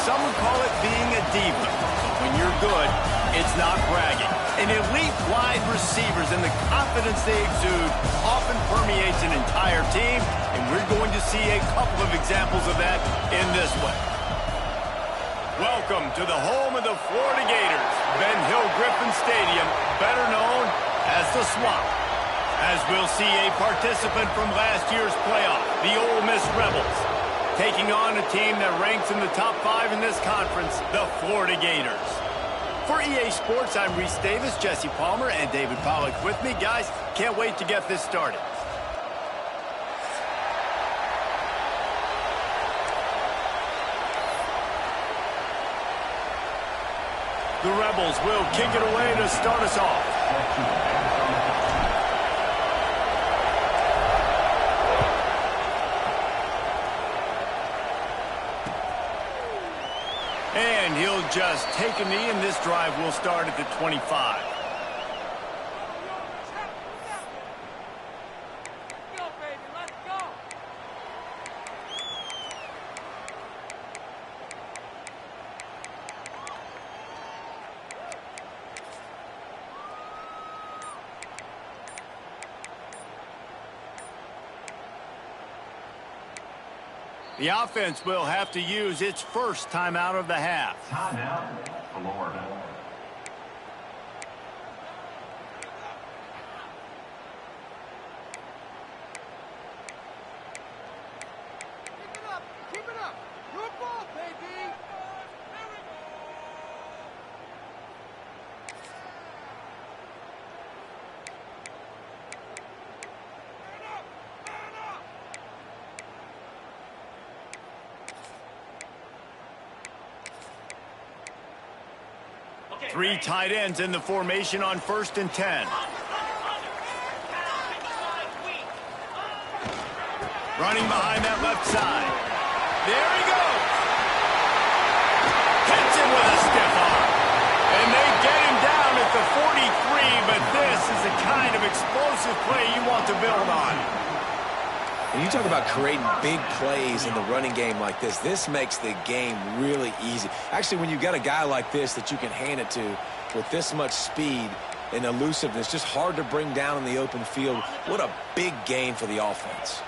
Some would call it being a diva. But when you're good, it's not bragging. And elite wide receivers and the confidence they exude often permeates an entire team, and we're going to see a couple of examples of that in this one. Welcome to the home of the Florida Gators, Ben Hill Griffin Stadium, better known as the Swamp. As we'll see a participant from last year's playoff, the Ole Miss Rebels, taking on a team that ranks in the top 5 in this conference, the Florida Gators. For EA Sports, I'm Reese Davis, Jesse Palmer, and David Pollack with me. Guys, can't wait to get this started. The Rebels will kick it away to start us off. And he'll just take a knee, and this drive will start at the 25. The offense will have to use its first timeout of the half. Timeout, Florida. Keep it up. Your ball, baby. Three tight ends in the formation on 1st and 10. Running behind that left side. There he goes. Hits him with a stiff arm. And they get him down at the 43, but this is the kind of explosive play you want to build on. And you talk about creating big plays in the running game like this. This makes the game really easy. Actually, when you've got a guy like this that you can hand it to with this much speed and elusiveness, just hard to bring down in the open field. What a big gain for the offense.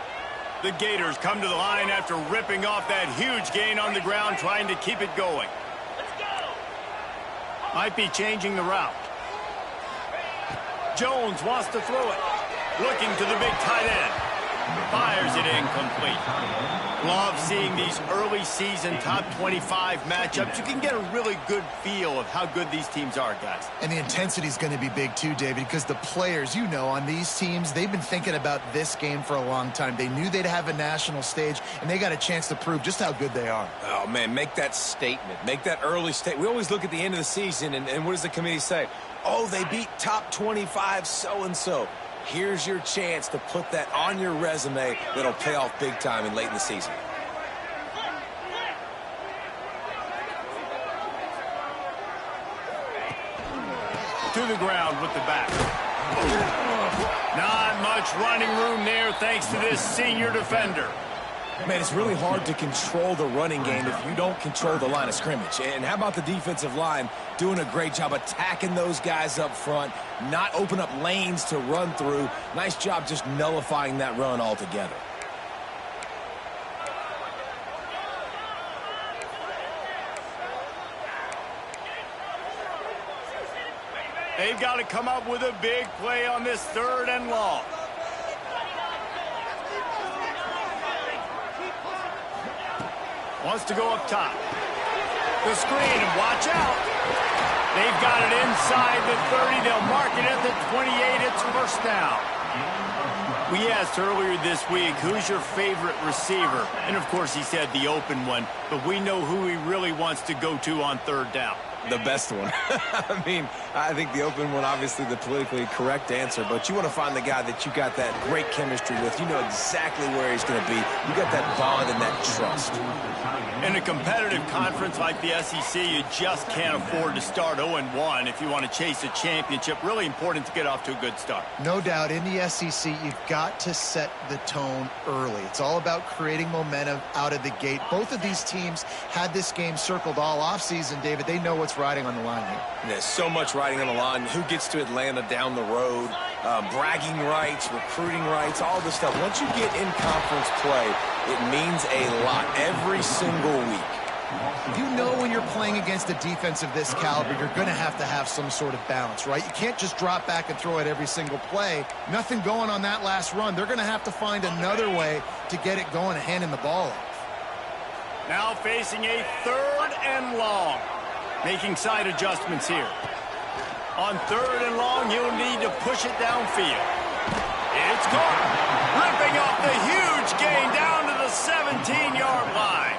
The Gators come to the line after ripping off that huge gain on the ground, trying to keep it going. Might be changing the route. Jones wants to throw it. Looking to the big tight end. Fires it incomplete. Love seeing these early season top 25 matchups. You can get a really good feel of how good these teams are, guys. And the intensity is going to be big too, David, because the players, you know, on these teams, they've been thinking about this game for a long time. They knew they'd have a national stage, and they got a chance to prove just how good they are. Oh, man, make that statement. Make that early statement. We always look at the end of the season, and what does the committee say? Oh, they beat top 25 so-and-so. Here's your chance to put that on your resume that'll pay off big time and late in the season. To the ground with the back. Not much running room there thanks to this senior defender. Man, it's really hard to control the running game if you don't control the line of scrimmage. And how about the defensive line doing a great job attacking those guys up front, not open up lanes to run through. Nice job just nullifying that run altogether. They've got to come up with a big play on this 3rd and long. Wants to go up top. The screen, and watch out. They've got it inside the 30. They'll mark it at the 28. It's first down. We asked earlier this week, who's your favorite receiver? And, of course, he said the open one. But we know who he really wants to go to on 3rd down. The best one. I mean, I think the open one, obviously the politically correct answer, but you want to find the guy that you got that great chemistry with. You know exactly where he's going to be. You got that bond and that trust. In a competitive conference like the SEC, you just can't afford to start 0-1 if you want to chase a championship. Really important to get off to a good start. No doubt, in the SEC, you've got to set the tone early. It's all about creating momentum out of the gate. Both of these teams had this game circled all offseason, David. They know what's riding on the line here. There's so much riding on the line. Who gets to Atlanta down the road? Bragging rights, recruiting rights, all this stuff. Once you get in conference play, it means a lot every single week. You know when you're playing against a defense of this caliber, you're going to have some sort of balance, right? You can't just drop back and throw it every single play. Nothing going on that last run. They're going to have to find another way to get it going and handing the ball off. Now facing a 3rd and long. Making side adjustments here. On 3rd and long, he'll need to push it downfield. It's caught. Ripping off the huge gain down to the 17-yard line.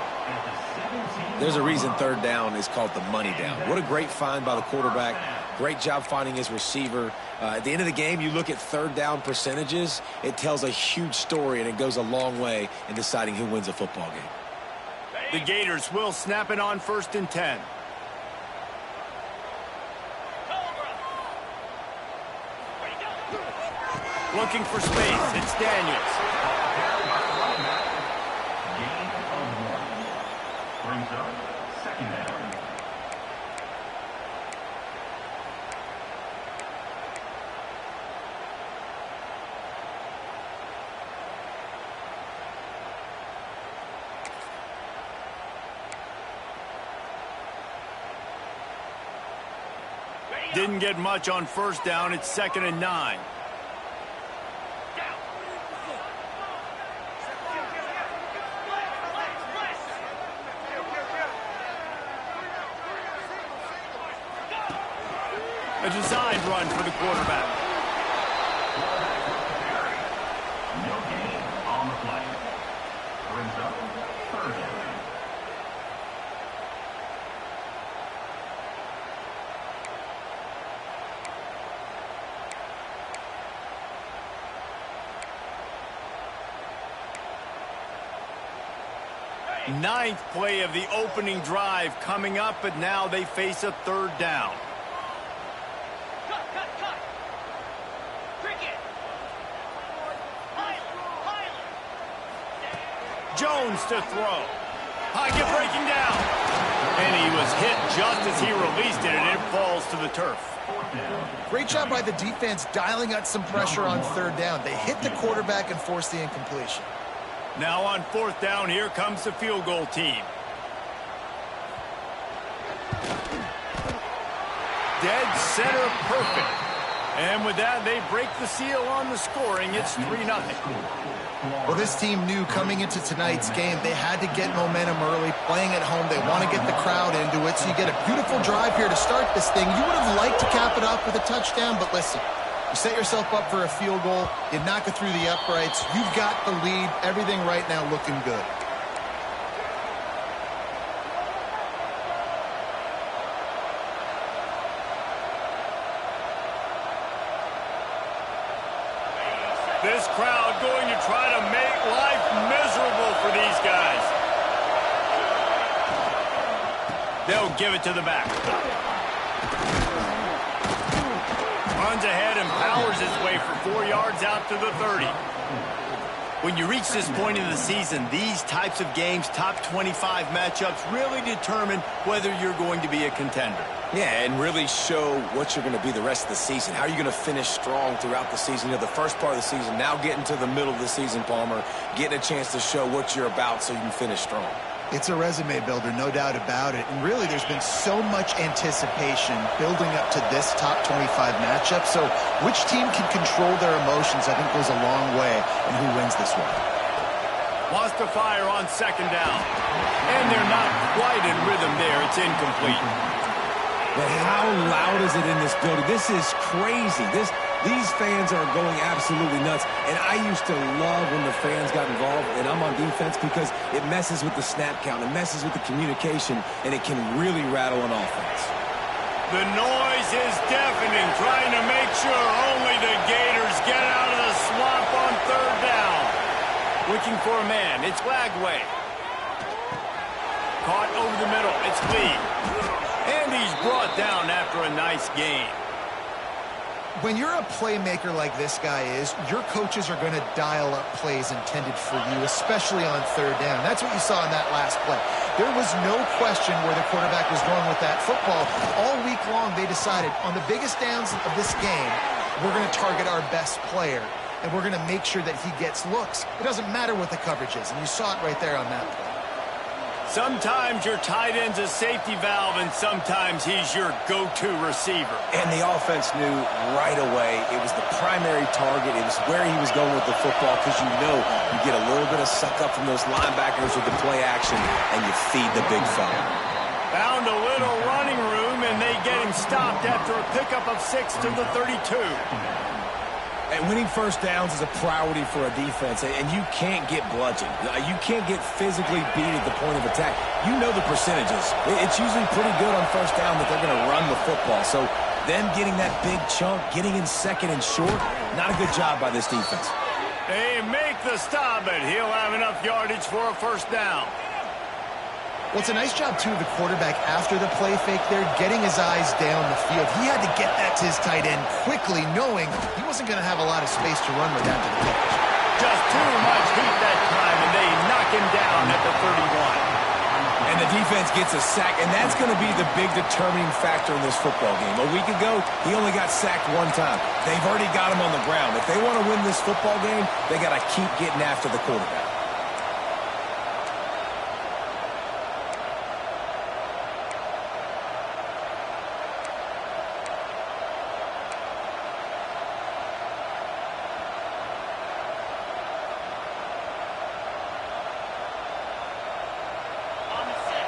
There's a reason 3rd down is called the money down. What a great find by the quarterback. Great job finding his receiver. At the end of the game, you look at 3rd down percentages. It tells a huge story, and it goes a long way in deciding who wins a football game. The Gators will snap it on 1st and 10. Looking for space. It's Daniels. Gain of 1. Brings up 2nd down. Didn't get much on 1st down. It's 2nd and 9. A designed run for the quarterback. No gain on the play. Brings up 3rd down. Ninth play of the opening drive coming up, but now they face a 3rd down. Jones to throw. Pocket breaking down. And he was hit just as he released it, and it falls to the turf. Great job by the defense dialing out some pressure on 3rd down. They hit the quarterback and forced the incompletion. Now on 4th down, here comes the field goal team. Dead center perfect. And with that, they break the seal on the scoring. It's 3-0. Well, this team knew coming into tonight's game they had to get momentum early, playing at home. They want to get the crowd into it, so you get a beautiful drive here to start this thing. You would have liked to cap it off with a touchdown, but listen, you set yourself up for a field goal, you knock it through the uprights, you've got the lead, everything right now looking good. This crowd going to try to make life miserable for these guys. They'll give it to the back. Runs ahead and powers his way for 4 yards out to the 30. When you reach this point in the season, these types of games, top 25 matchups, really determine whether you're going to be a contender. Yeah, and really show what you're going to be the rest of the season. How are you going to finish strong throughout the season? You know, the first part of the season, now getting to the middle of the season, Palmer, getting a chance to show what you're about so you can finish strong. It's a resume builder, no doubt about it. And really, there's been so much anticipation building up to this top 25 matchup. So which team can control their emotions, I think, goes a long way in who wins this one. Wants to fire on 2nd down. And they're not quite in rhythm there. It's incomplete. But how loud is it in this building? This is crazy. These fans are going absolutely nuts. And I used to love when the fans got involved, and I'm on defense, because it messes with the snap count. It messes with the communication, and it can really rattle an offense. The noise is deafening, trying to make sure only the Gators get out of the swamp on 3rd down. Looking for a man. It's Lagway. lead. And he's brought down after a nice gain. When you're a playmaker like this guy is, your coaches are going to dial up plays intended for you, especially on third down. That's what you saw in that last play. There was no question where the quarterback was going with that football. All week long, they decided on the biggest downs of this game, we're going to target our best player, and we're going to make sure that he gets looks. It doesn't matter what the coverage is, and you saw it right there on that play. Sometimes your tight end's a safety valve, and sometimes he's your go-to receiver. And the offense knew right away it was the primary target. It was where he was going with the football because you know you get a little bit of suck-up from those linebackers with the play action, and you feed the big fella. Found a little running room, and they get him stopped after a pickup of 6 to the 32. And winning first downs is a priority for a defense, and you can't get bludgeoned. You can't get physically beat at the point of attack. You know the percentages. It's usually pretty good on first down that they're going to run the football. So them getting that big chunk, getting in second and short, not a good job by this defense. They make the stop, but he'll have enough yardage for a first down. Well, it's a nice job, too, of the quarterback after the play fake there, getting his eyes down the field. He had to get that to his tight end quickly, knowing he wasn't going to have a lot of space to run with after the catch. Just too much heat that time, and they knock him down at the 31. And the defense gets a sack, and that's going to be the big determining factor in this football game. A week ago, he only got sacked one time. They've already got him on the ground. If they want to win this football game, they got to keep getting after the quarterback.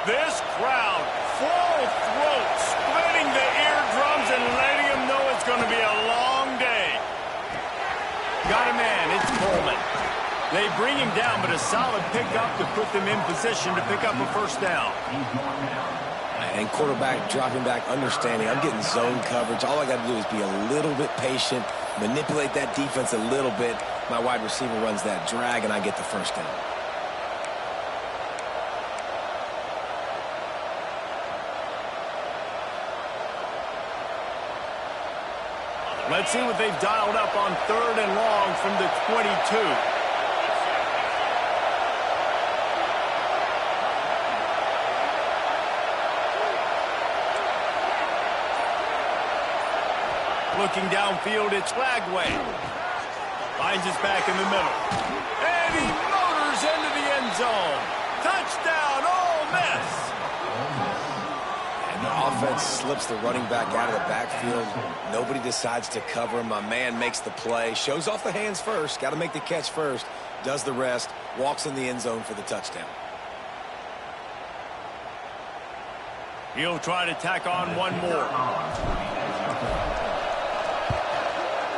This crowd, full throat, splitting the eardrums and letting them know it's going to be a long day. Got a man, it's Coleman. They bring him down, but a solid pickup to put them in position to pick up a first down. And quarterback dropping back, understanding I'm getting zone coverage. All I got to do is be a little bit patient, manipulate that defense a little bit. My wide receiver runs that drag, and I get the first down. Let's see what they've dialed up on third and long from the 22. Looking downfield, it's Flagway. Finds his back in the middle. And he motors into the end zone. Touchdown, Ole Miss. And the offense slips the running back out of the backfield. Nobody decides to cover him. My man makes the play. Shows off the hands first. Got to make the catch first. Does the rest. Walks in the end zone for the touchdown. He'll try to tack on one more.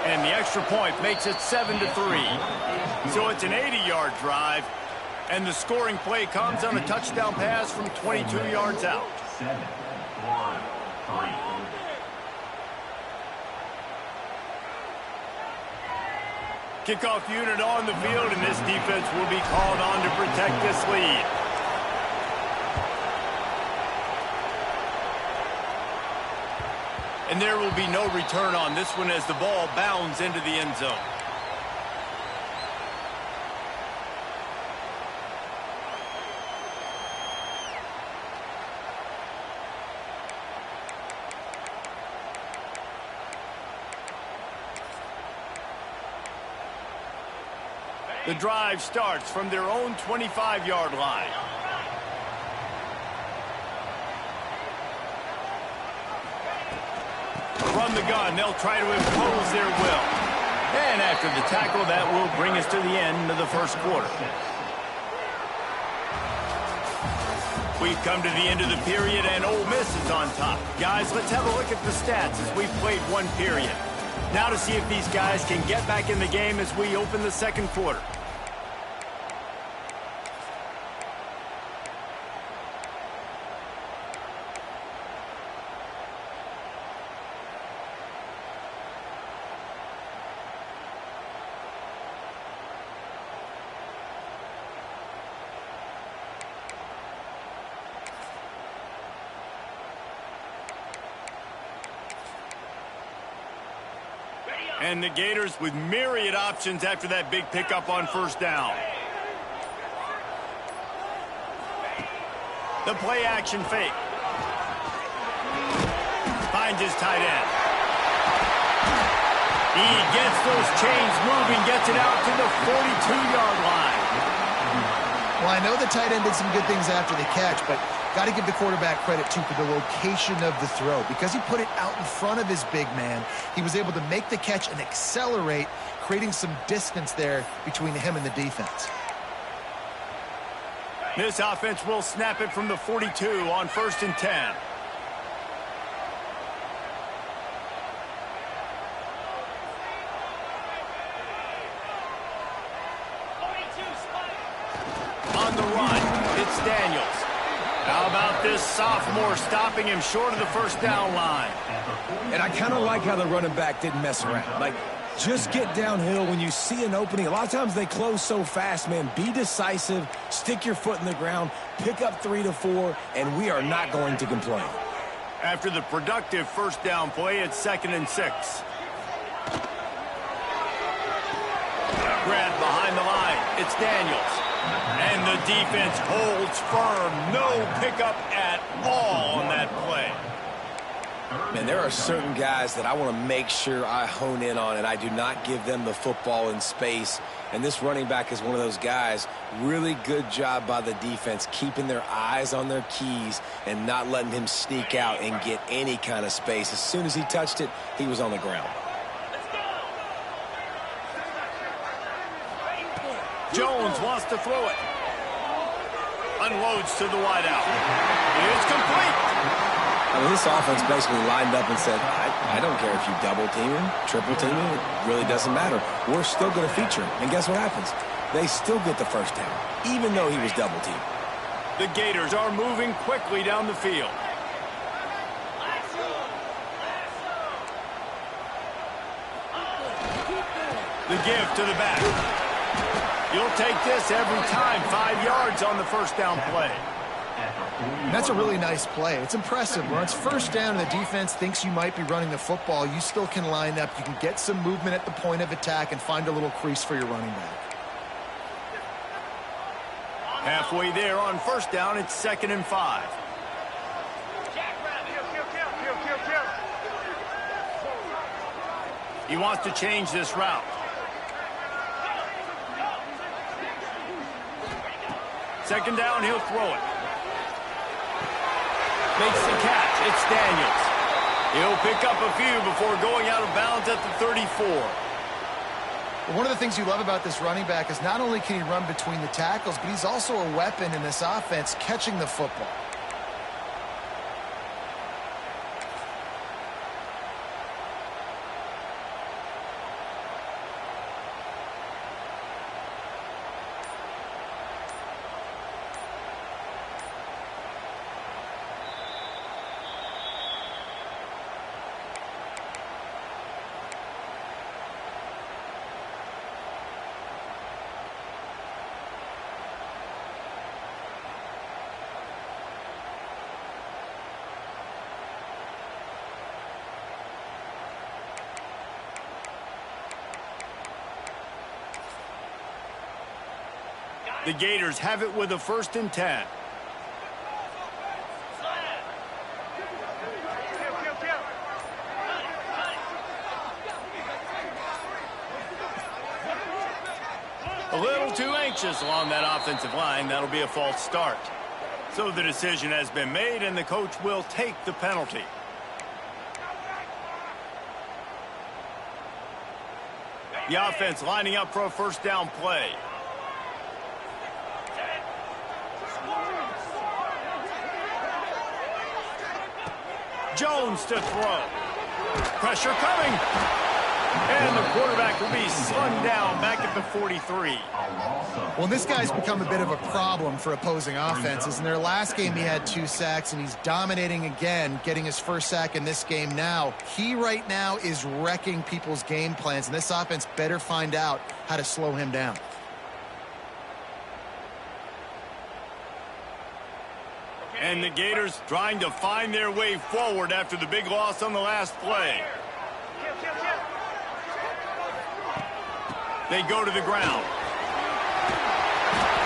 And the extra point makes it 7-3. So it's an 80-yard drive. And the scoring play comes on a touchdown pass from 22 yards out. 7-1-3. Kickoff unit on the field, and this defense will be called on to protect this lead. And there will be no return on this one as the ball bounds into the end zone. The drive starts from their own 25-yard line. From the gun, they'll try to impose their will. And after the tackle, that will bring us to the end of the first quarter. We've come to the end of the period, and Ole Miss is on top. Guys, let's have a look at the stats as we've played one period. Now to see if these guys can get back in the game as we open the second quarter. And the Gators with myriad options after that big pickup on first down. The play action fake. Finds his tight end. He gets those chains moving, gets it out to the 42-yard line. Well, I know the tight end did some good things after the catch, but got to give the quarterback credit, too, for the location of the throw. Because he put it out in front of his big man, he was able to make the catch and accelerate, creating some distance there between him and the defense. This offense will snap it from the 42 on 1st and 10. On the run, it's Daniels. How about this sophomore stopping him short of the first down line? And I kind of like how the running back didn't mess around. Like, just get downhill when you see an opening. A lot of times they close so fast, man. Be decisive, stick your foot in the ground, pick up 3 to 4, and we are not going to complain. After the productive first down play, it's 2nd and 6. Grab behind the line. It's Daniels. And the defense holds firm. No pickup at all on that play. Man, there are certain guys that I want to make sure I hone in on, and I do not give them the football in space. And this running back is one of those guys. Really good job by the defense, keeping their eyes on their keys and not letting him sneak out and get any kind of space. As soon as he touched it, he was on the ground. Jones wants to throw it. Unloads to the wideout. It's complete. I mean, this offense basically lined up and said, I don't care if you double team him, triple team him, it really doesn't matter. We're still going to feature him. And guess what happens? They still get the first down, even though he was double teamed. The Gators are moving quickly down the field. The give to the back. You'll take this every time. 5 yards on the first down play. That's a really nice play. It's impressive. When it's first down and the defense thinks you might be running the football, you still can line up. You can get some movement at the point of attack and find a little crease for your running back. Halfway there on first down, it's 2nd and 5. He wants to change this route. Second down, he'll throw it. Makes the catch. It's Daniels. He'll pick up a few before going out of bounds at the 34. Well, one of the things you love about this running back is not only can he run between the tackles, but he's also a weapon in this offense catching the football. The Gators have it with a 1st and 10. A little too anxious along that offensive line. That'll be a false start. So the decision has been made, and the coach will take the penalty. The offense lining up for a first down play. Jones to throw. Pressure coming. And the quarterback will be slung down back at the 43. Well, this guy's become a bit of a problem for opposing offenses. In their last game, he had 2 sacks, and he's dominating again, getting his first sack in this game now. He right now is wrecking people's game plans, and this offense better find out how to slow him down. And the Gators trying to find their way forward after the big loss on the last play. They go to the ground.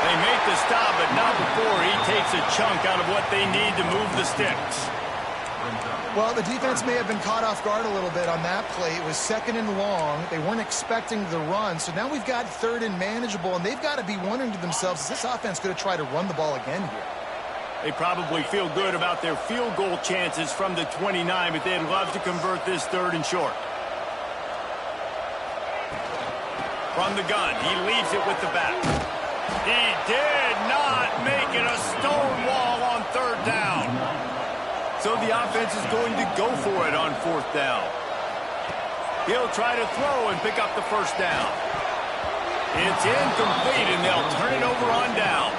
They make the stop, but not before he takes a chunk out of what they need to move the sticks. Well, the defense may have been caught off guard a little bit on that play. It was 2nd and long. They weren't expecting the run. So now we've got 3rd and manageable, and they've got to be wondering to themselves, is this offense going to try to run the ball again here? They probably feel good about their field goal chances from the 29, but they'd love to convert this 3rd and short. From the gun, he leaves it with the back. He did not make it a stone wall on 3rd down. So the offense is going to go for it on 4th down. He'll try to throw and pick up the 1st down. It's incomplete, and they'll turn it over on downs.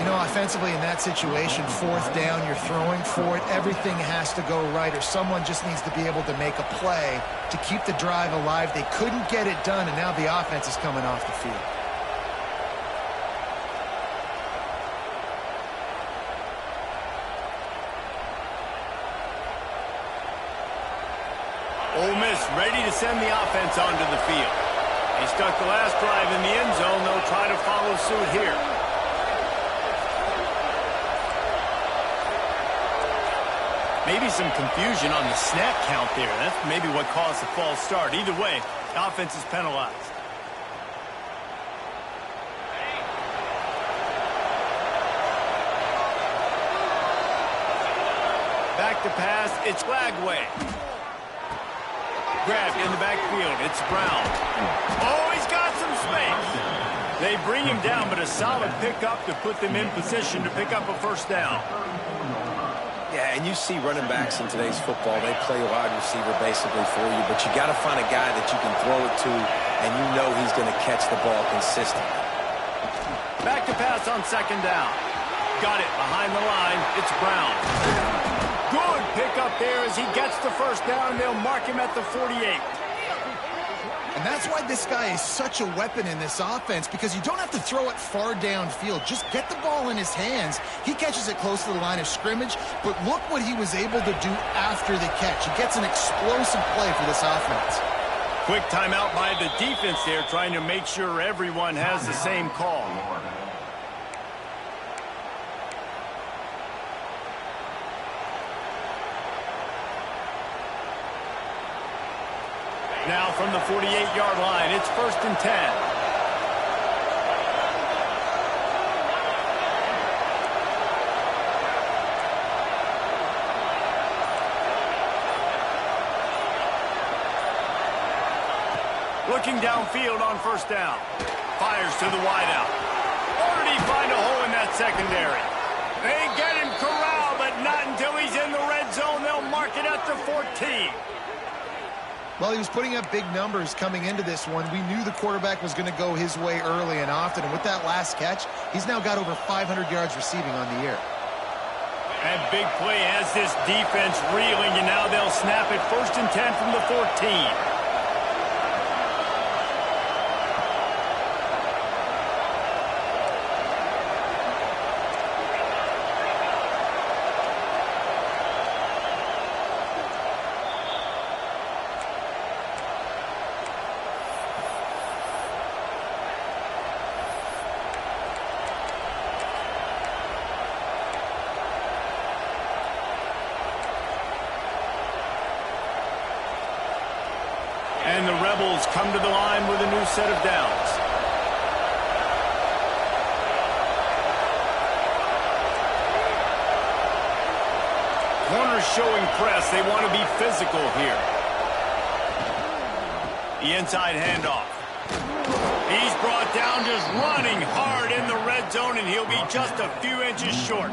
You know, offensively in that situation, 4th down, you're throwing for it. Everything has to go right, or someone just needs to be able to make a play to keep the drive alive. They couldn't get it done, and now the offense is coming off the field. Ole Miss ready to send the offense onto the field. They stuck the last drive in the end zone. They'll try to follow suit here. Maybe some confusion on the snap count there. That's maybe what caused the false start. Either way, offense is penalized. Back to pass, it's Lagway. Grabbed in the backfield, it's Brown. Oh, he's got some space. They bring him down, but a solid pickup to put them in position to pick up a 1st down. Yeah, and you see running backs in today's football, they play wide receiver basically for you, but you got to find a guy that you can throw it to, and you know he's going to catch the ball consistently. Back to pass on 2nd down. Got it behind the line. It's Brown. Good pickup there as he gets the 1st down. They'll mark him at the 48. And that's why this guy is such a weapon in this offense, because you don't have to throw it far downfield. Just get the ball in his hands. He catches it close to the line of scrimmage, but look what he was able to do after the catch. He gets an explosive play for this offense. Quick timeout by the defense there, trying to make sure everyone has the same call. Now from the 48-yard line, it's 1st and 10. Looking downfield on 1st down. Fires to the wideout. Already find a hole in that secondary. They get him corralled, but not until he's in the red zone. They'll mark it at the 14. Well, he was putting up big numbers coming into this one. We knew the quarterback was going to go his way early and often. And with that last catch, he's now got over 500 yards receiving on the year. And big play has this defense reeling, and now they'll snap it 1st and 10 from the 14. And the Rebels come to the line with a new set of downs. Corners showing press. They want to be physical here. The inside handoff. He's brought down just running hard in the red zone, and he'll be just a few inches short.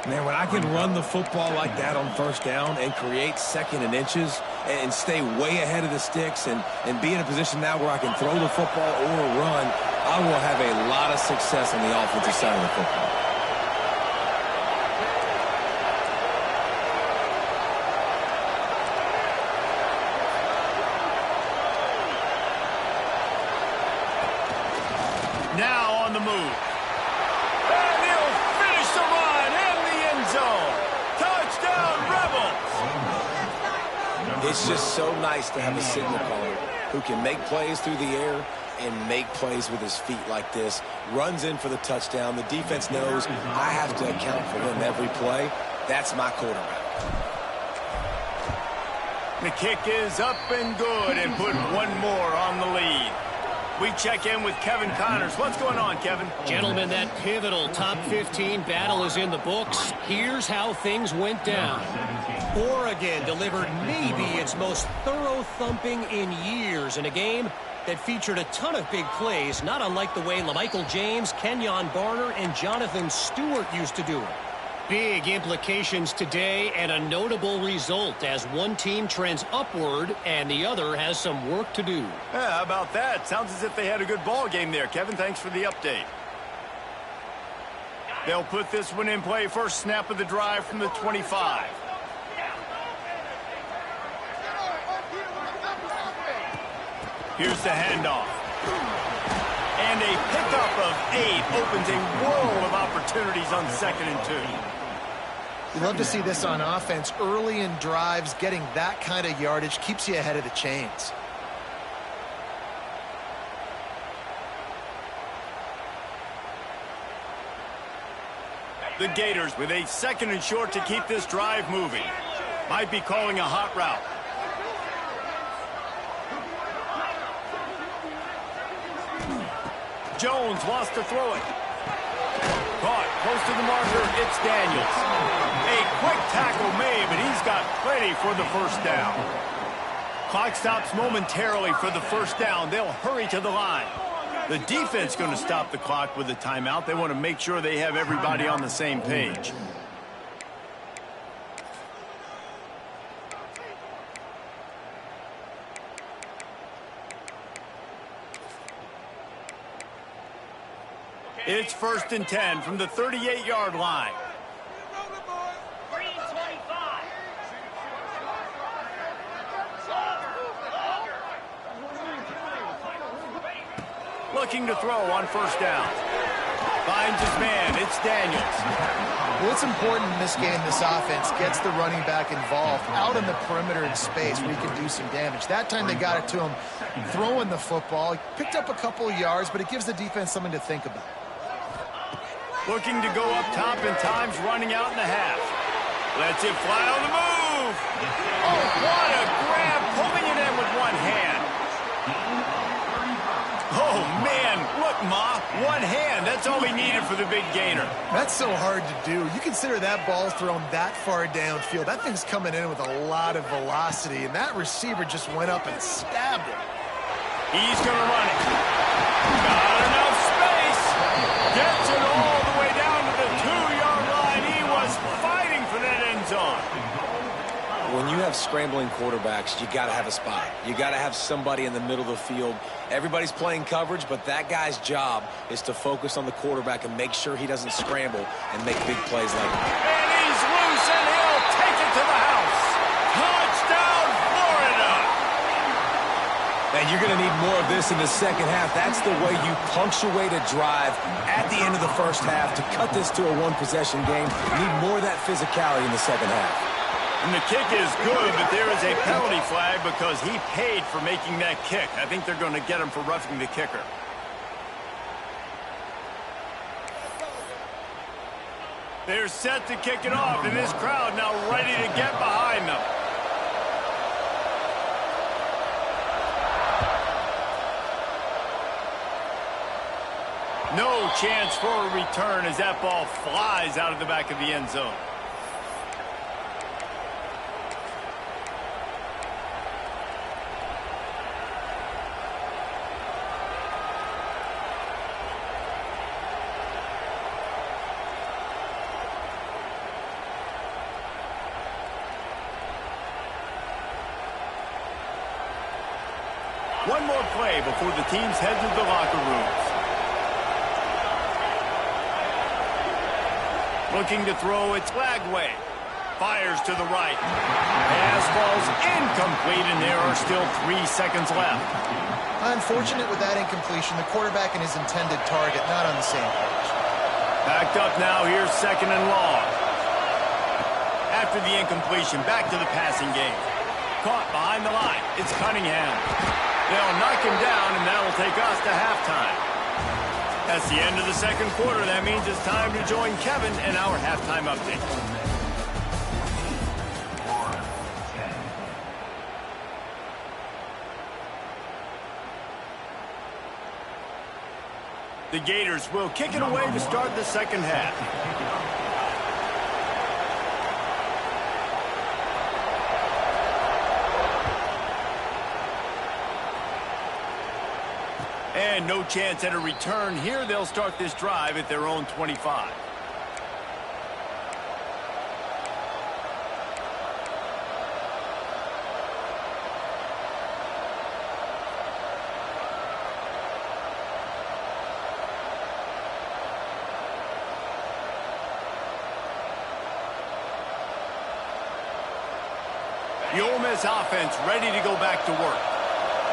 Man, when I can run the football like that on 1st down and create 2nd and inches and stay way ahead of the sticks and be in a position now where I can throw the football or run, I will have a lot of success on the offensive side of the football. Now on the move. And he'll finish the run in the end zone. Touchdown, Rebels! It's just so nice to have a signal caller who can make plays through the air and make plays with his feet like this. Runs in for the touchdown. The defense knows I have to account for him every play. That's my quarterback. The kick is up and good and put one more on the lead. We check in with Kevin Connors. What's going on, Kevin? Gentlemen, that pivotal top 15 battle is in the books. Here's how things went down. Oregon delivered maybe its most thorough thumping in years in a game that featured a ton of big plays, not unlike the way LaMichael James, Kenyon Barner, and Jonathan Stewart used to do it. Big implications today and a notable result as one team trends upward and the other has some work to do. Yeah, how about that? Sounds as if they had a good ball game there. Kevin, thanks for the update. They'll put this one in play. First snap of the drive from the 25. Here's the handoff. And a pickup of 8 opens a world of opportunities on 2nd and 2. You love to see this on offense. Early in drives, getting that kind of yardage keeps you ahead of the chains. The Gators with a 2nd and short to keep this drive moving. Might be calling a hot route. Jones wants to throw it. Caught close to the marker. It's Daniels. A quick tackle made, but he's got plenty for the first down. Clock stops momentarily for the first down. They'll hurry to the line. The defense going to stop the clock with a timeout. They want to make sure they have everybody on the same page. It's 1st and 10 from the 38-yard line. Green 25. Looking to throw on first down. Finds his man. It's Daniels. Well, it's important in this game, this offense gets the running back involved out in the perimeter in space where he can do some damage. That time they got it to him throwing the football. He picked up a couple of yards, but it gives the defense something to think about. Looking to go up top and time's running out in the half. Lets it fly on the move. Oh, what a grab. Pulling it in with one hand. Oh, man. Look, Ma. One hand. That's all he needed for the big gainer. That's so hard to do. You consider that ball thrown that far downfield. That thing's coming in with a lot of velocity, and that receiver just went up and stabbed him. He's going to run it. Got enough space. Gets it all the way down to the 2-yard line. He was fighting for that end zone. When you have scrambling quarterbacks, you got to have a spot. You got to have somebody in the middle of the field. Everybody's playing coverage, but that guy's job is to focus on the quarterback and make sure he doesn't scramble and make big plays like that. And he's loose, and he'll take it to the house. Touchdown, Florida! And you're going to need more of this in the second half. That's the way you punctuate a drive at the end of the first half to cut this to a one-possession game. You need more of that physicality in the second half. And the kick is good, but there is a penalty flag because he paid for making that kick. I think they're going to get him for roughing the kicker. They're set to kick it off, and this crowd now ready to get behind them. No chance for a return as that ball flies out of the back of the end zone. One more play before the teams head to the locker rooms. Looking to throw, it's Lagway. Fires to the right. Pass falls incomplete, and there are still 3 seconds left. Unfortunate with that incompletion. The quarterback and his intended target not on the same page. Backed up now, here's 2nd and long. After the incompletion, back to the passing game. Caught behind the line. It's Cunningham. They'll knock him down, and that will take us to halftime. That's the end of the second quarter. That means it's time to join Kevin in our halftime update. The Gators will kick it away to start the second half. And no chance at a return here. They'll start this drive at their own 25. The Ole Miss offense ready to go back to work.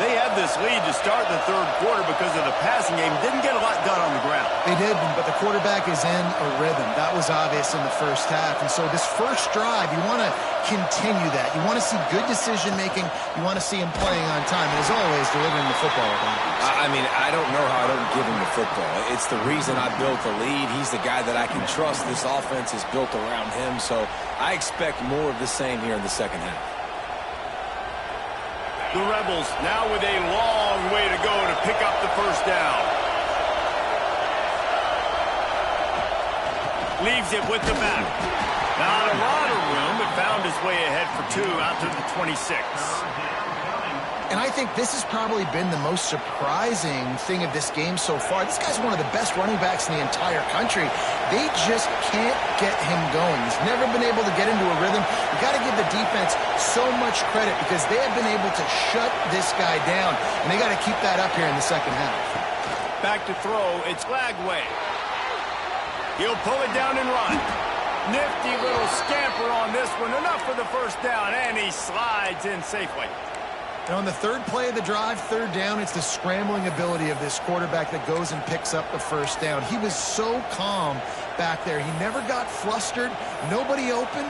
They had this lead to start the third quarter because of the passing game. Didn't get a lot done on the ground. They did, but the quarterback is in a rhythm. That was obvious in the first half. And so this first drive, you want to continue that. You want to see good decision-making. You want to see him playing on time. And as always, delivering the football. I mean, I don't know how I don't give him the football. It's the reason I built the lead. He's the guy that I can trust. This offense is built around him. So I expect more of the same here in the second half. The Rebels now with a long way to go to pick up the first down. Leaves it with the back. Not a lot of room, but found his way ahead for 2 out to the 26. And I think this has probably been the most surprising thing of this game so far. This guy's one of the best running backs in the entire country. They just can't get him going. He's never been able to get into a rhythm. You got to give the defense so much credit because they have been able to shut this guy down, and they got to keep that up here in the second half. Back to throw, it's Lagway. He'll pull it down and run. Nifty little scamper on this one. Enough for the first down, and he slides in safely. And on the third play of the drive, third down, it's the scrambling ability of this quarterback that goes and picks up the first down. He was so calm back there. He never got flustered. Nobody open,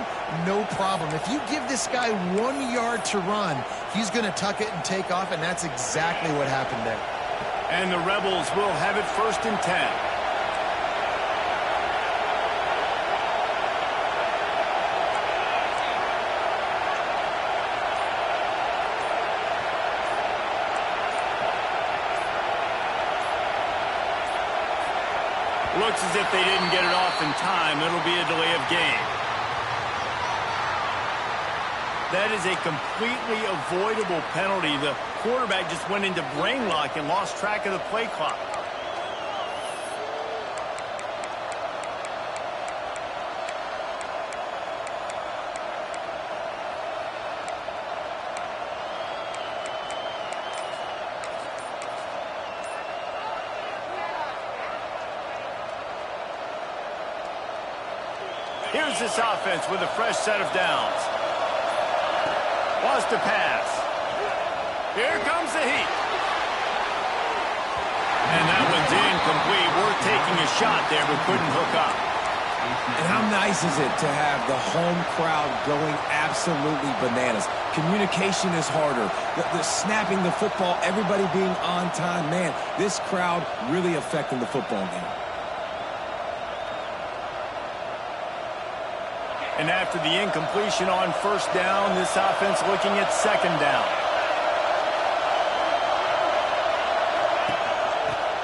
no problem. If you give this guy 1 yard to run, he's going to tuck it and take off, and that's exactly what happened there. And the Rebels will have it 1st and 10. Looks as if they didn't get it off in time. It'll be a delay of game. That is a completely avoidable penalty. The quarterback just went into brain lock and lost track of the play clock. Here's this offense with a fresh set of downs. Wants to pass. Here comes the heat. And that one's incomplete. Worth taking a shot there, but couldn't hook up. And how nice is it to have the home crowd going absolutely bananas? Communication is harder. The snapping the football, everybody being on time. Man, this crowd really affecting the football game. And after the incompletion on first down, this offense looking at second down.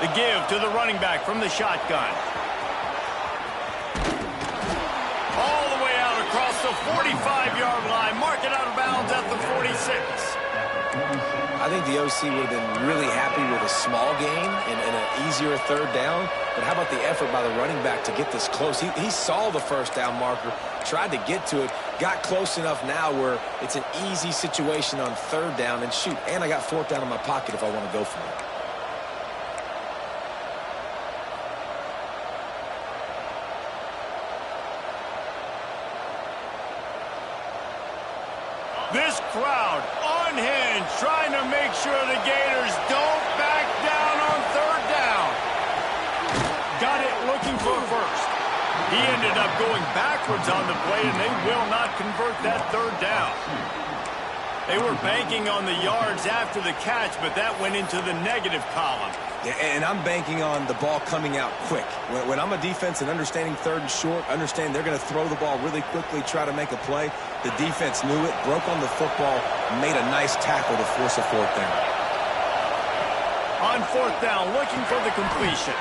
The give to the running back from the shotgun. All the way out across the 45-yard line. Mark it out of bounds at the 46. I think the OC would have been really happy with a small gain and an easier third down. But how about the effort by the running back to get this close? He saw the first down marker, tried to get to it, got close enough now where it's an easy situation on third down. And shoot, and I got fourth down in my pocket if I want to go for it. This crowd unhinged, trying to make sure the Gators don't back down on third down. Got it looking for a first. He ended up going backwards on the play, and they will not convert that third down. They were banking on the yards after the catch, but that went into the negative column. Yeah, and I'm banking on the ball coming out quick. When I'm a defense and understanding third and short, understand they're going to throw the ball really quickly, try to make a play. The defense knew it, broke on the football, made a nice tackle to force a fourth down. On fourth down, looking for the completion.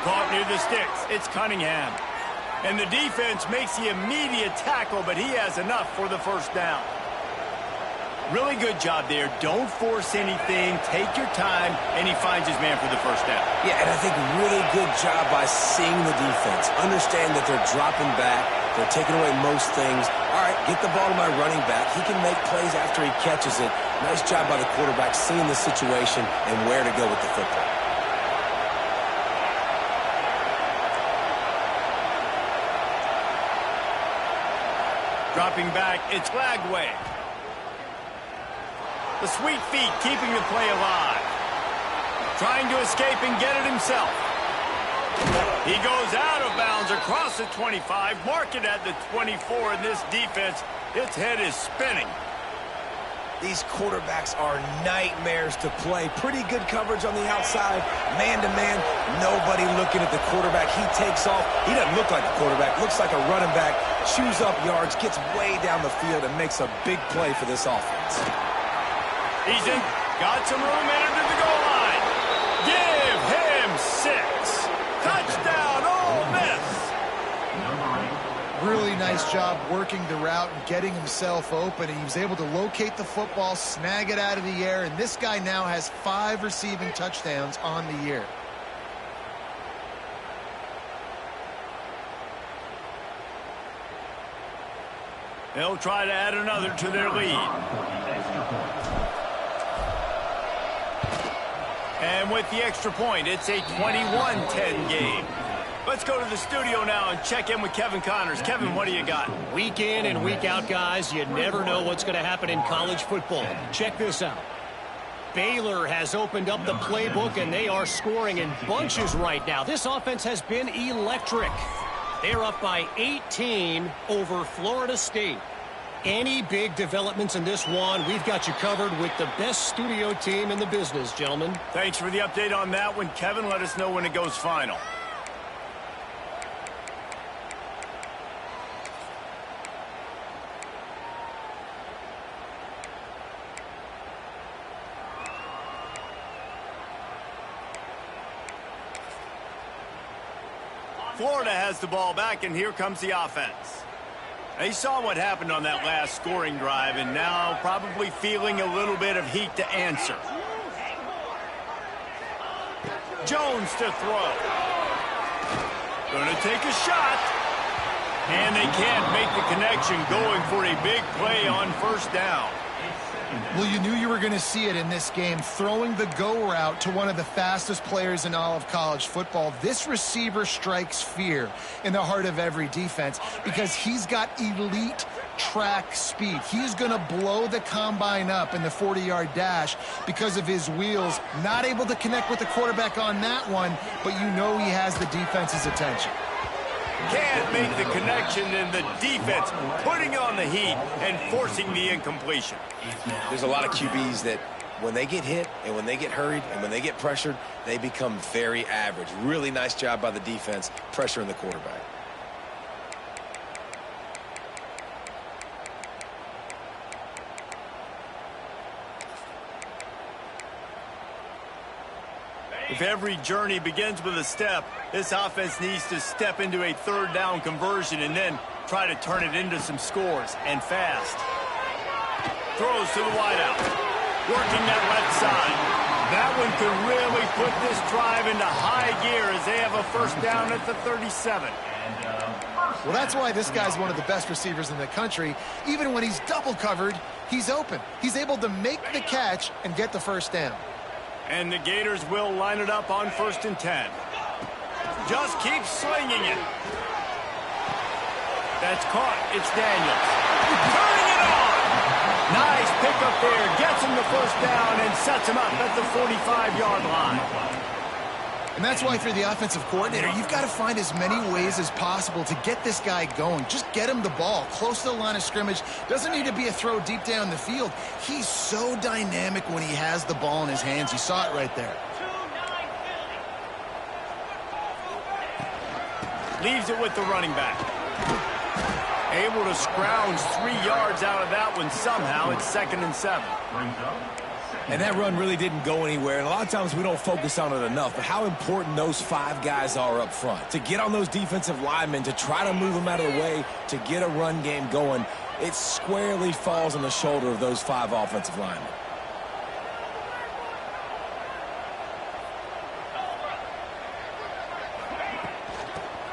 Caught near the sticks. It's Cunningham. And the defense makes the immediate tackle, but he has enough for the first down. Really good job there. Don't force anything. Take your time, and he finds his man for the first down. Yeah, and I think really good job by seeing the defense. Understand that they're dropping back. They're taking away most things. All right, get the ball to my running back. He can make plays after he catches it. Nice job by the quarterback seeing the situation and where to go with the football. Dropping back, it's Lagway. The sweet feet keeping the play alive. Trying to escape and get it himself. He goes out of bounds across the 25, mark it at the 24, and this defense, its head is spinning. These quarterbacks are nightmares to play. Pretty good coverage on the outside. Man-to-man, nobody looking at the quarterback. He takes off. He doesn't look like a quarterback. Looks like a running back. Chews up yards, gets way down the field, and makes a big play for this offense. He's in. Got some room, entered to the goal line. Give him 6. Touchdown, Ole Miss. Really nice job working the route and getting himself open. And he was able to locate the football, snag it out of the air, and this guy now has 5 receiving touchdowns on the year. They'll try to add another to their lead. And with the extra point, it's a 21-10 game. Let's go to the studio now and check in with Kevin Connors. Kevin, what do you got? Week in and week out, guys, you never know what's going to happen in college football. Check this out. Baylor has opened up the playbook, and they are scoring in bunches right now. This offense has been electric. They're up by 18 over Florida State. Any big developments in this one, we've got you covered with the best studio team in the business, gentlemen. Thanks for the update on that one, Kevin. Let us know when it goes final. Florida has the ball back, and here comes the offense. They saw what happened on that last scoring drive, and now probably feeling a little bit of heat to answer. Jones to throw. Going to take a shot. And they can't make the connection, going for a big play on first down. Well, you knew you were going to see it in this game, throwing the go route to one of the fastest players in all of college football. This receiver strikes fear in the heart of every defense because he's got elite track speed. He's going to blow the combine up in the 40-yard dash because of his wheels. Not able to connect with the quarterback on that one, but you know he has the defense's attention. Can't make the connection, and the defense putting on the heat and forcing the incompletion. There's a lot of QBs that when they get hit and when they get hurried and when they get pressured, they become very average. Really nice job by the defense pressuring the quarterback. If every journey begins with a step, this offense needs to step into a third down conversion and then try to turn it into some scores, and fast. Throws to the wideout. Working that left side. That one could really put this drive into high gear as they have a first down at the 37. Well, that's why this guy's one of the best receivers in the country. Even when he's double covered, he's open. He's able to make the catch and get the first down. And the Gators will line it up on 1st and 10. Just keep slinging it. That's caught. It's Daniels. Turning it on. Nice pickup there. Gets him the first down and sets him up at the 45-yard line. And that's why, if you're the offensive coordinator, you've got to find as many ways as possible to get this guy going. Just get him the ball close to the line of scrimmage. Doesn't need to be a throw deep down the field. He's so dynamic when he has the ball in his hands. You saw it right there. Leaves it with the running back. Able to scrounge 3 yards out of that one somehow. It's 2nd and 7. And that run really didn't go anywhere. And a lot of times we don't focus on it enough. But how important those 5 guys are up front. To get on those defensive linemen, to try to move them out of the way, to get a run game going, it squarely falls on the shoulder of those 5 offensive linemen.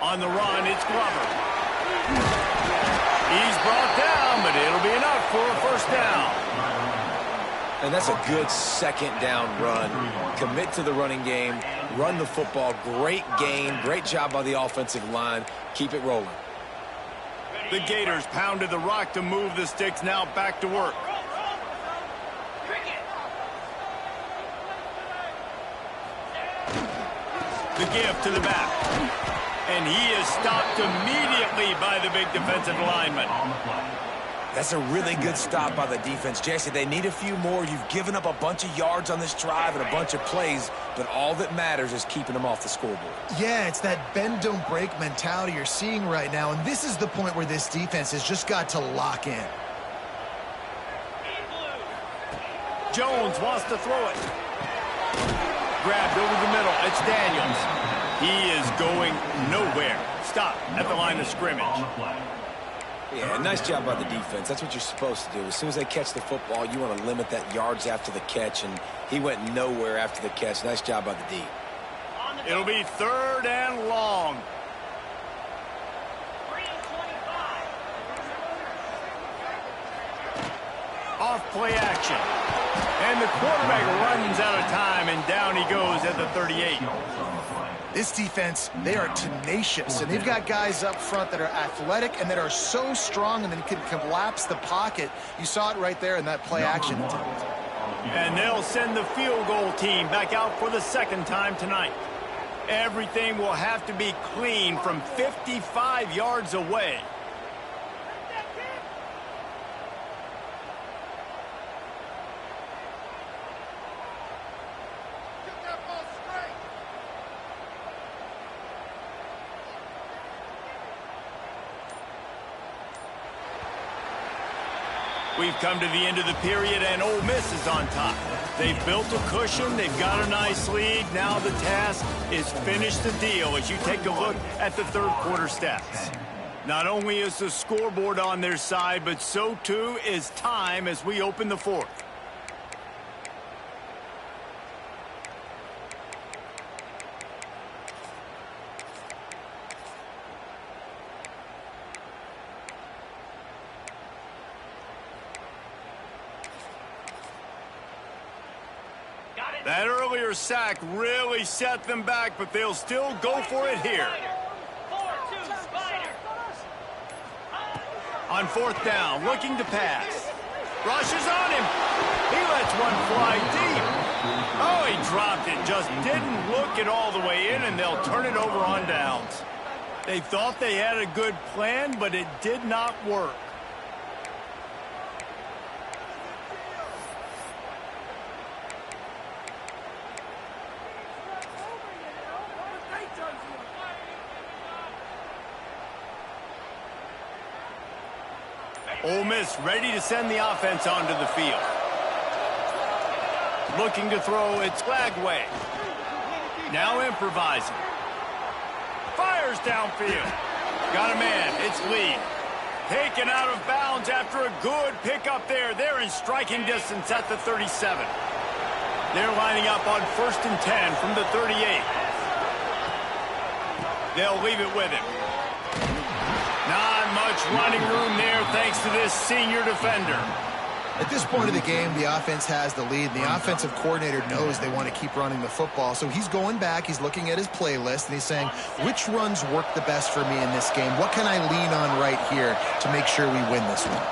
On the run, it's Glover. He's brought down, but it'll be enough for a 1st down. And that's a good 2nd down run. Commit to the running game, run the football. Great gain, great job by the offensive line. Keep it rolling. The Gators pounded the rock to move the sticks, now back to work. The give to the back. And he is stopped immediately by the big defensive lineman. That's a really good stop by the defense. Jesse, they need a few more. You've given up a bunch of yards on this drive and a bunch of plays, but all that matters is keeping them off the scoreboard. Yeah, it's that bend, don't break mentality you're seeing right now, and this is the point where this defense has just got to lock in. Jones wants to throw it. Grabbed over the middle. It's Daniels. He is going nowhere. Stop at the line of scrimmage. Yeah, nice job by the defense. That's what you're supposed to do. As soon as they catch the football, you want to limit that yards after the catch, and he went nowhere after the catch. Nice job by the D. It'll be 3rd and long. Off play action. And the quarterback runs out of time, and down he goes at the 38. This defense, they are tenacious, and they've got guys up front that are athletic and that are so strong and then can collapse the pocket. You saw it right there in that play action attempt. And they'll send the field goal team back out for the 2nd time tonight. Everything will have to be clean from 55 yards away. We've come to the end of the period, and Ole Miss is on top. They've built a cushion. They've got a nice lead. Now the task is finish the deal as you take a look at the 3rd quarter stats. Not only is the scoreboard on their side, but so too is time as we open the 4th. That earlier sack really set them back, but they'll still go for it here. On 4th down, looking to pass. Rushes on him. He lets one fly deep. Oh, he dropped it. Just didn't look it all the way in, and they'll turn it over on downs. They thought they had a good plan, but it did not work. Ole Miss ready to send the offense onto the field. Looking to throw, it's Lagway. Now improvising. Fires downfield. Got a man, it's Lee. Taken out of bounds after a good pickup there. They're in striking distance at the 37. They're lining up on 1st and 10 from the 38. They'll leave it with him. Not much running room there thanks to this senior defender. At this point of the game, the offense has the lead. The offensive coordinator knows they want to keep running the football. So he's going back, he's looking at his playlist, and he's saying, which runs work the best for me in this game? What can I lean on right here to make sure we win this one?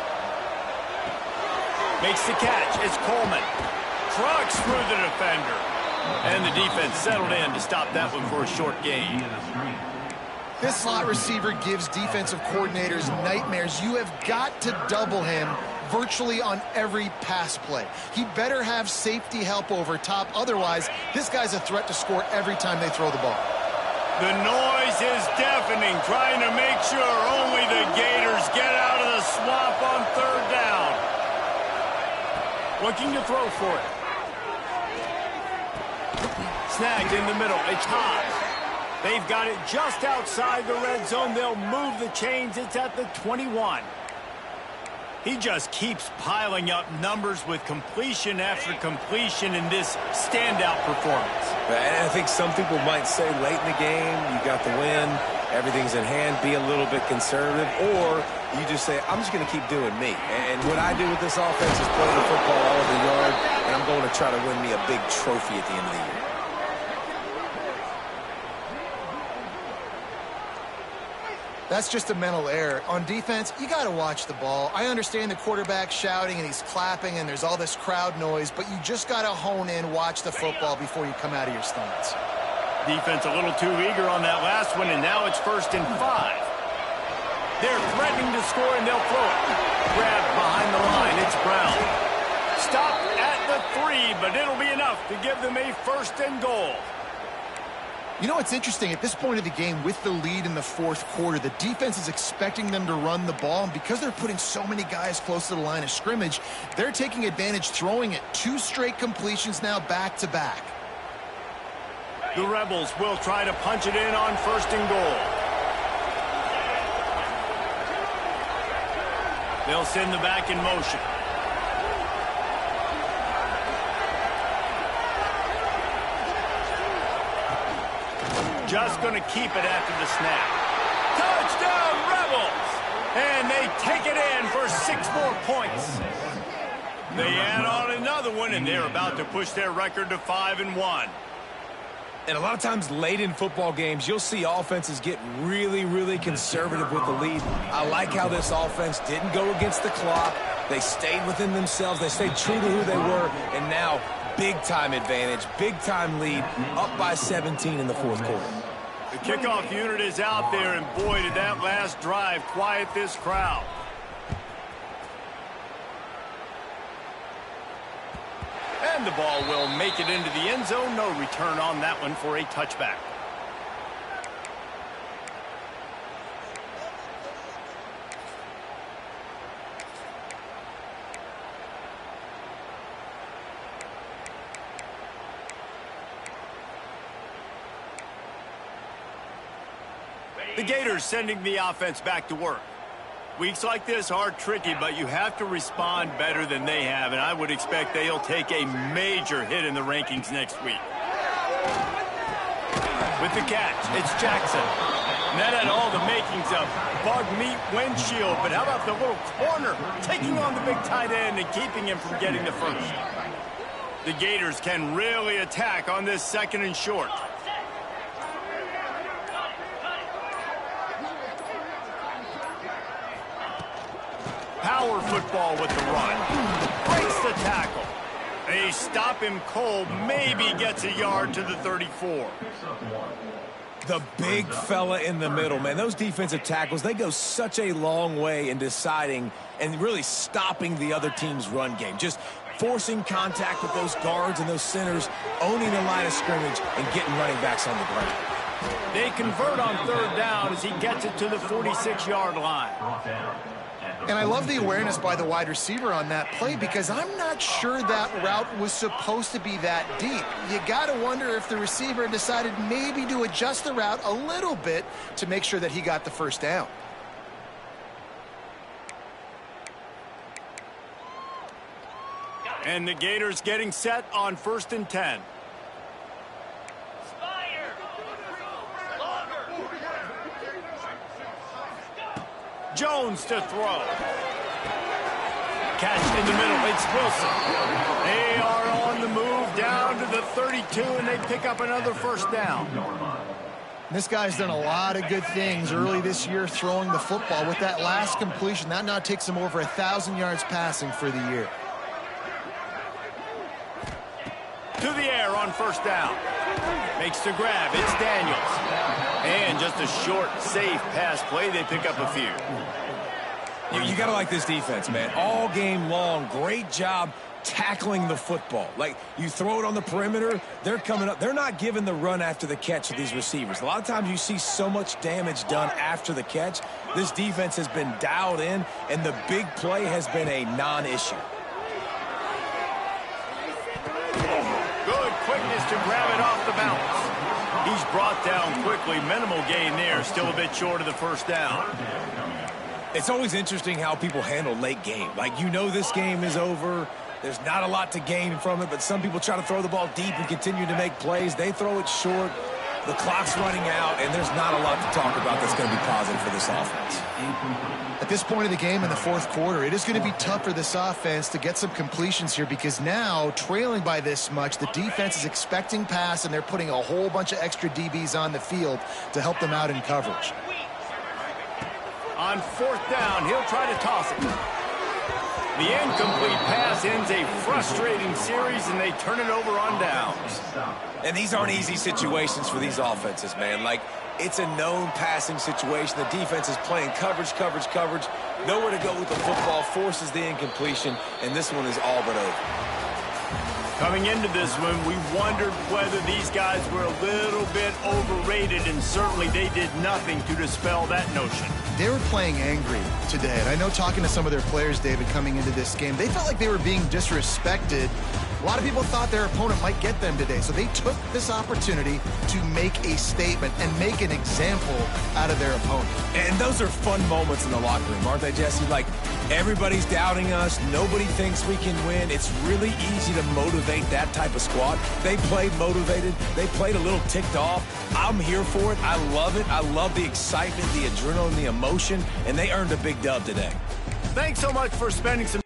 Makes the catch. It's Coleman. Trucks through the defender. And the defense settled in to stop that one for a short gain. This slot receiver gives defensive coordinators nightmares. You have got to double him virtually on every pass play. He better have safety help over top. Otherwise, this guy's a threat to score every time they throw the ball. The noise is deafening, trying to make sure only the Gators get out of the swamp on third down. Looking to throw for it. Snagged in the middle. It's high. They've got it just outside the red zone. They'll move the chains. It's at the 21. He just keeps piling up numbers with completion after completion in this standout performance. And I think some people might say late in the game, you got the win, everything's in hand, be a little bit conservative, or you just say, I'm just going to keep doing me. And what I do with this offense is play the football all over the yard, and I'm going to try to win me a big trophy at the end of the year. That's just a mental error. On defense, you got to watch the ball. I understand the quarterback shouting and he's clapping and there's all this crowd noise, but you just got to hone in, watch the football before you come out of your stance. Defense a little too eager on that last one, and now it's 1st and 5. They're threatening to score, and they'll throw it. Grabbed behind the line. It's Brown. Stop at the 3, but it'll be enough to give them a 1st and goal. You know what's interesting? At this point of the game, with the lead in the fourth quarter, the defense is expecting them to run the ball, and because they're putting so many guys close to the line of scrimmage, they're taking advantage, throwing it 2 straight completions now back-to-back. The Rebels will try to punch it in on 1st and goal. They'll send the back in motion. Just going to keep it after the snap. Touchdown, Rebels! And they take it in for 6 more points. They add on another one, and they're about to push their record to 5-1. And a lot of times late in football games, you'll see offenses get really, really conservative with the lead. I like how this offense didn't go against the clock. They stayed within themselves. They stayed true to who they were. And now, big-time advantage, big-time lead, up by 17 in the fourth quarter. The kickoff unit is out there, and boy, did that last drive quiet this crowd. And the ball will make it into the end zone. No return on that one for a touchback. The Gators sending the offense back to work. Weeks like this are tricky, but you have to respond better than they have, and I would expect they'll take a major hit in the rankings next week. With the catch, it's Jackson. And that had all the makings of bug meat windshield, but how about the little corner taking on the big tight end and keeping him from getting the first? The Gators can really attack on this 2nd and short. Power football with the run. Breaks the tackle. They stop him cold. Maybe gets a yard to the 34. The big fella in the middle, man. Those defensive tackles, they go such a long way in deciding and really stopping the other team's run game. Just forcing contact with those guards and those centers, owning the line of scrimmage, and getting running backs on the ground. They convert on 3rd down as he gets it to the 46-yard line. And I love the awareness by the wide receiver on that play because I'm not sure that route was supposed to be that deep. You got to wonder if the receiver decided maybe to adjust the route a little bit to make sure that he got the 1st down. And the Gators getting set on 1st and 10. Jones to throw. Catch in the middle. It's Wilson. They are on the move down to the 32, and they pick up another 1st down. This guy's done a lot of good things early this year throwing the football. With that last completion, that now takes him over 1,000 yards passing for the year. To the air on first down. Makes the grab. It's Daniels. And just a short, safe pass play. They pick up a few. You got to like this defense, man. All game long, great job tackling the football. Like, you throw it on the perimeter, they're coming up. They're not giving the run after the catch of these receivers. A lot of times you see so much damage done after the catch. This defense has been dialed in, and the big play has been a non-issue. Good quickness to grab it off the bounce. He's brought down quickly. Minimal gain there. Still a bit short of the first down. It's always interesting how people handle late game. Like, you know this game is over. There's not a lot to gain from it, but some people try to throw the ball deep and continue to make plays. They throw it short. The clock's running out, and there's not a lot to talk about that's going to be positive for this offense. At this point of the game in the fourth quarter, it is going to be tough for this offense to get some completions here because now, trailing by this much, the defense is expecting pass, and they're putting a whole bunch of extra DBs on the field to help them out in coverage. On fourth down, he'll try to toss it. The incomplete pass ends a frustrating series, and they turn it over on downs. And these aren't easy situations for these offenses, man. Like, it's a known passing situation. The defense is playing coverage. Nowhere to go with the football, forces the incompletion, and this one is all but over. Coming into this one, we wondered whether these guys were a little bit overrated, and certainly they did nothing to dispel that notion. They were playing angry today, and I know talking to some of their players, David, coming into this game, they felt like they were being disrespected. A lot of people thought their opponent might get them today, so they took this opportunity to make a statement and make an example out of their opponent. And those are fun moments in the locker room, aren't they, Jesse? Like, everybody's doubting us. Nobody thinks we can win. It's really easy to motivate that type of squad. They played motivated. They played a little ticked off. I'm here for it. I love it. I love the excitement, the adrenaline, the emotion, and they earned a big dub today. Thanks so much for spending some